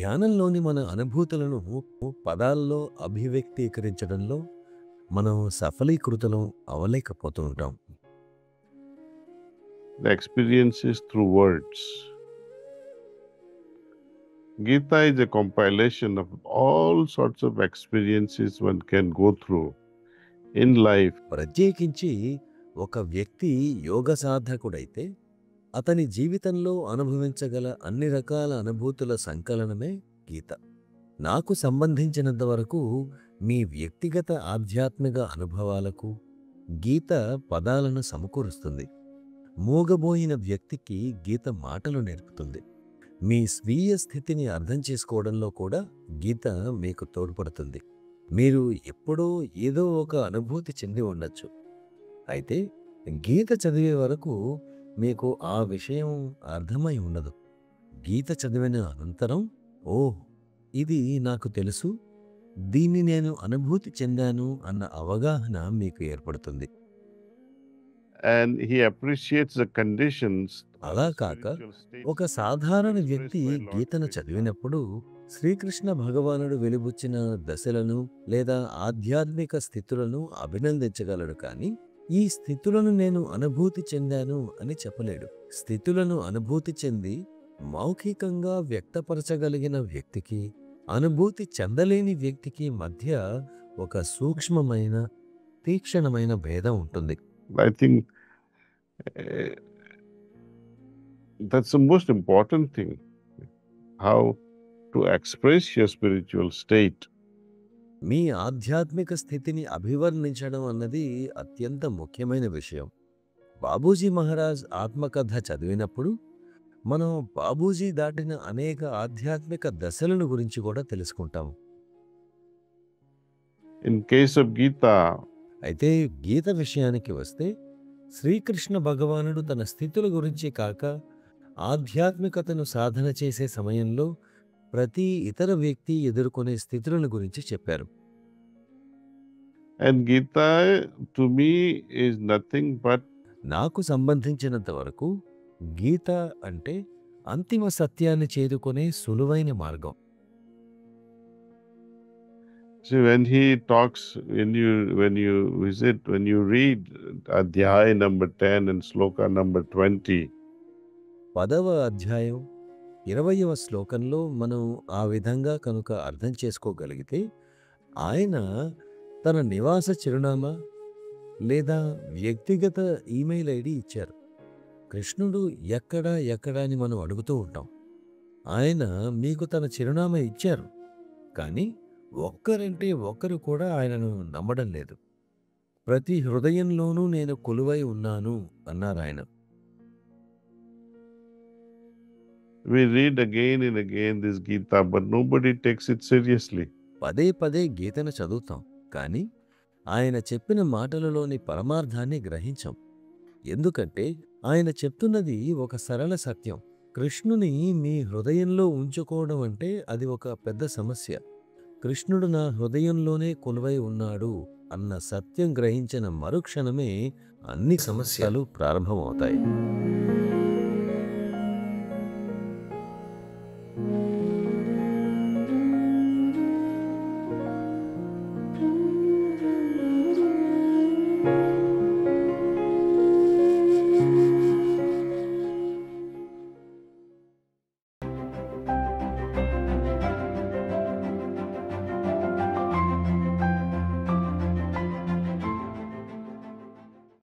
ధ్యానంలోని మన అనుభూతులను పదాల్లో అభివ్యక్తీకరించడంలో మనం సఫలీకృతులం అవ్వలేకపోతూ ఉంటాం. The experiences through words. Gita is a compilation of all sorts of experiences one can go through in life. ప్రత్యేకించి ఒక వ్యక్తి యోగ సాధకుడైతే అతని జీవితంలో అనుభవించగల అన్ని రకాల అనుభూతుల సంకలనమే గీత. నాకు సంబంధించినంత వరకు మీ వ్యక్తిగత ఆధ్యాత్మిక అనుభవాలకు గీత పదాలను సమకూరుస్తుంది. మూగబోయిన వ్యక్తికి గీత మాటలు నేర్పుతుంది. మీ స్వీయ స్థితిని అర్థం చేసుకోవడంలో కూడా గీత మీకు తోడ్పడుతుంది. మీరు ఎప్పుడో ఏదో ఒక అనుభూతి చెంది ఉండొచ్చు, అయితే గీత చదివే వరకు మీకు ఆ విషయం అర్థమై ఉండదు. గీత చదివిన అనంతరం ఓహ్, ఇది నాకు తెలుసు, దీన్ని నేను అనుభూతి చెందాను అన్న అవగాహన మీకు ఏర్పడుతుంది. And he appreciates the conditions. అలా కాక ఒక సాధారణ వ్యక్తి గీతను చదివినప్పుడు శ్రీకృష్ణ భగవానుడు వెలుబుచ్చిన దశలను లేదా ఆధ్యాత్మిక స్థితులను అభినందించగలడు, కానీ ఈ స్థితులను నేను అనుభూతి చెందాను అని చెప్పలేడు. స్థితులను అనుభూతి చెంది మౌఖికంగా వ్యక్తపరచగలిగిన వ్యక్తికి అనుభూతి చెందలేని వ్యక్తికి మధ్య ఒక సూక్ష్మమైన తీక్షణమైన భేదం ఉంటుంది. I think uh, that's the most important thing, how to express your spiritual state. మీ ఆధ్యాత్మిక స్థితిని అభివర్ణించడం అన్నది అత్యంత ముఖ్యమైన విషయం. బాబూజీ మహారాజ్ ఆత్మకథ చదివినప్పుడు మనం బాబూజీ దాటిన అనేక ఆధ్యాత్మిక దశలను గురించి కూడా తెలుసుకుంటాం. In case of Gita, అయితే గీత విషయానికి వస్తే శ్రీకృష్ణ భగవానుడు తన స్థితుల గురించి కాక ఆధ్యాత్మికతను సాధన చేసే సమయంలో ప్రతి ఇతర వ్యక్తి ఎదుర్కొనే స్థితులను గురించి చెప్పారు. and Gita to me is nothing but నాకు సంబంధించినంత వరకు గీత అంటే అంతిమ సత్యాన్ని చేరుకునే సులువైన మార్గం. see when he talks, when you read Adhyaya number 10 and Sloka number 20, 10వ అధ్యాయం 20వ శ్లోకంలో మనం ఆ విధంగా కనుక అర్థం చేసుకోగలిగితే ఆయన తన నివాస చిరునామా లేదా వ్యక్తిగత ఈమెయిల్ ఐడి ఇచ్చారు. కృష్ణుడు ఎక్కడా అని మనం అడుగుతూ ఉంటాం. ఆయన మీకు తన చిరునామా ఇచ్చారు, కానీ ఒక్కరంటే ఒక్కరు కూడా ఆయనను నమ్మడం లేదు. ప్రతి హృదయంలోనూ నేను కొలువై ఉన్నాను అన్నారు ఆయన. we read again and again this Gita, but nobody takes it seriously. పదే గీతను చదువుతాం, కానీ ఆయన చెప్పిన మాటలలోని పరమార్థాన్ని గ్రహించాం. ఎందుకంటే ఆయన చెప్తున్నది ఒక సరళ సత్యం. కృష్ణుని మీ హృదయంలో ఉంచుకోవడం అంటే అది ఒక పెద్ద సమస్య. కృష్ణుడు నా హృదయంలోనే కొలువై ఉన్నాడు అన్న సత్యం గ్రహించిన మరుక్షణమే అన్ని సమస్యలు ప్రారంభమవుతాయి.